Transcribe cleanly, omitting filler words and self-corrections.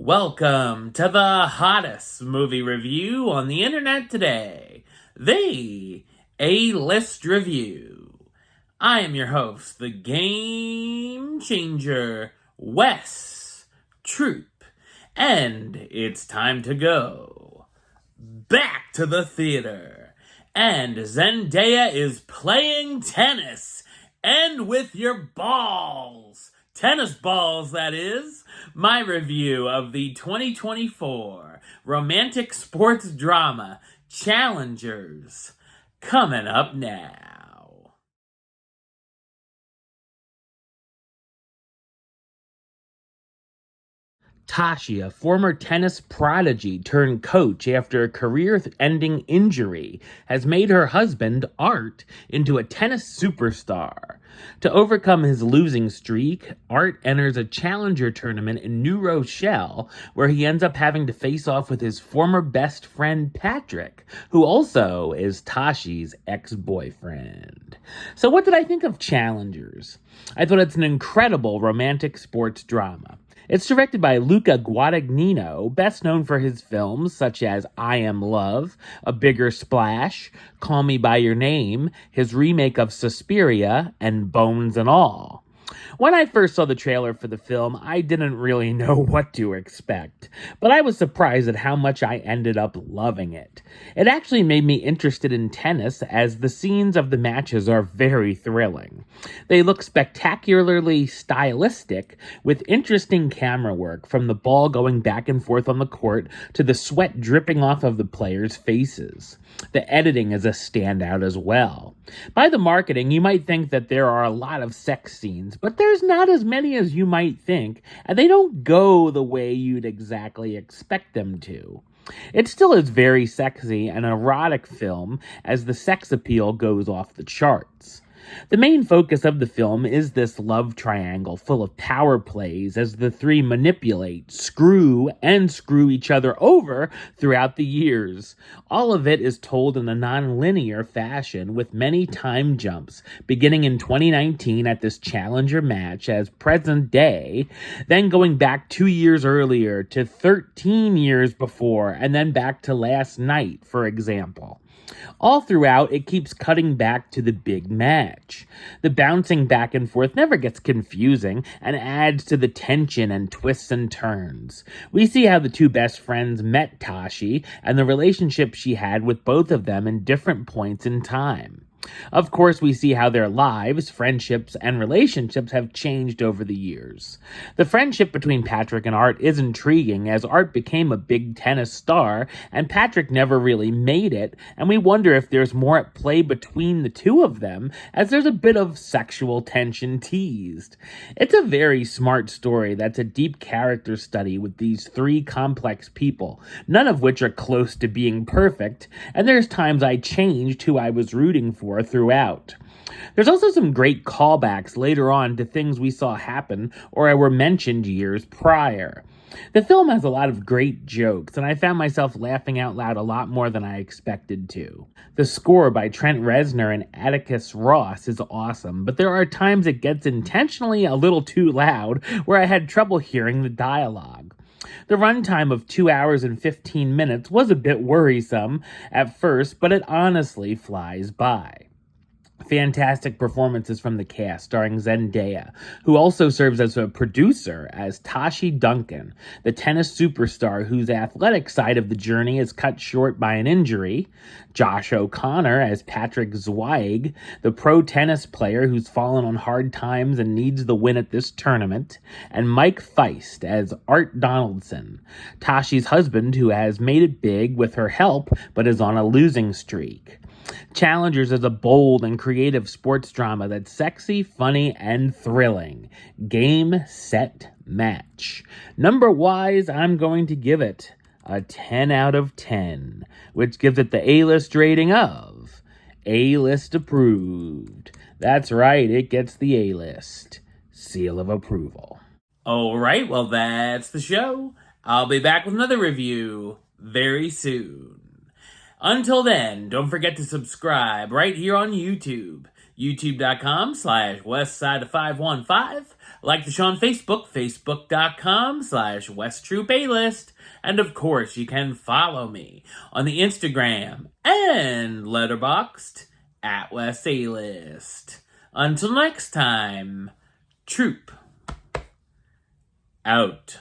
Welcome to the hottest movie review on the internet today, the A-List Review. I am your host, the Game Changer, Wes Troop, and it's time to go back to the theater. And Zendaya is playing tennis, and with your balls. Tennis balls, that is. My review of the 2024 romantic sports drama Challengers, coming up now. Tashi, a former tennis prodigy turned coach after a career-ending injury, has made her husband, Art, into a tennis superstar. To overcome his losing streak, Art enters a challenger tournament in New Rochelle, where he ends up having to face off with his former best friend, Patrick, who also is Tashi's ex-boyfriend. So what did I think of Challengers? I thought it's an incredible romantic sports drama. It's directed by Luca Guadagnino, best known for his films such as I Am Love, A Bigger Splash, Call Me By Your Name, his remake of Suspiria, and Bones and All. When I first saw the trailer for the film, I didn't really know what to expect, but I was surprised at how much I ended up loving it. It actually made me interested in tennis, as the scenes of the matches are very thrilling. They look spectacularly stylistic, with interesting camera work, from the ball going back and forth on the court to the sweat dripping off of the players' faces. The editing is a standout as well. By the marketing, you might think that there are a lot of sex scenes, but there's not as many as you might think, and they don't go the way you'd exactly expect them to. It still is very sexy and erotic film, as the sex appeal goes off the charts. The main focus of the film is this love triangle full of power plays as the three manipulate, screw each other over throughout the years. All of it is told in a non-linear fashion with many time jumps, beginning in 2019 at this challenger match as present day, then going back 2 years earlier to 13 years before, and then back to last night, for example. All throughout, it keeps cutting back to the big match. The bouncing back and forth never gets confusing and adds to the tension and twists and turns. We see how the two best friends met Tashi and the relationship she had with both of them in different points in time. Of course, we see how their lives, friendships, and relationships have changed over the years. The friendship between Patrick and Art is intriguing, as Art became a big tennis star, and Patrick never really made it, and we wonder if there's more at play between the two of them, as there's a bit of sexual tension teased. It's a very smart story that's a deep character study with these three complex people, none of which are close to being perfect, and there's times I changed who I was rooting for throughout. There's also some great callbacks later on to things we saw happen or were mentioned years prior. The film has a lot of great jokes, and I found myself laughing out loud a lot more than I expected to. The score by Trent Reznor and Atticus Ross is awesome, but there are times it gets intentionally a little too loud where I had trouble hearing the dialogue. The runtime of 2 hours and 15 minutes was a bit worrisome at first, but it honestly flies by. Fantastic performances from the cast, starring Zendaya, who also serves as a producer as Tashi Duncan, the tennis superstar whose athletic side of the journey is cut short by an injury, Josh O'Connor as Patrick Zweig, the pro tennis player who's fallen on hard times and needs the win at this tournament, and Mike Feist as Art Donaldson, Tashi's husband who has made it big with her help but is on a losing streak. Challengers is a bold and creative sports drama that's sexy, funny, and thrilling. Game, set, match. Number-wise, I'm going to give it a 10 out of 10, which gives it the A-list rating of A-list approved. That's right, it gets the A-list seal of approval. Alright, well that's the show. I'll be back with another review very soon. Until then, don't forget to subscribe right here on YouTube. youtube.com/westside515. Like the show on Facebook, facebook.com/westtroopaylist. And of course, you can follow me on the Instagram and Letterboxd @WestAlist. Until next time, Troop out.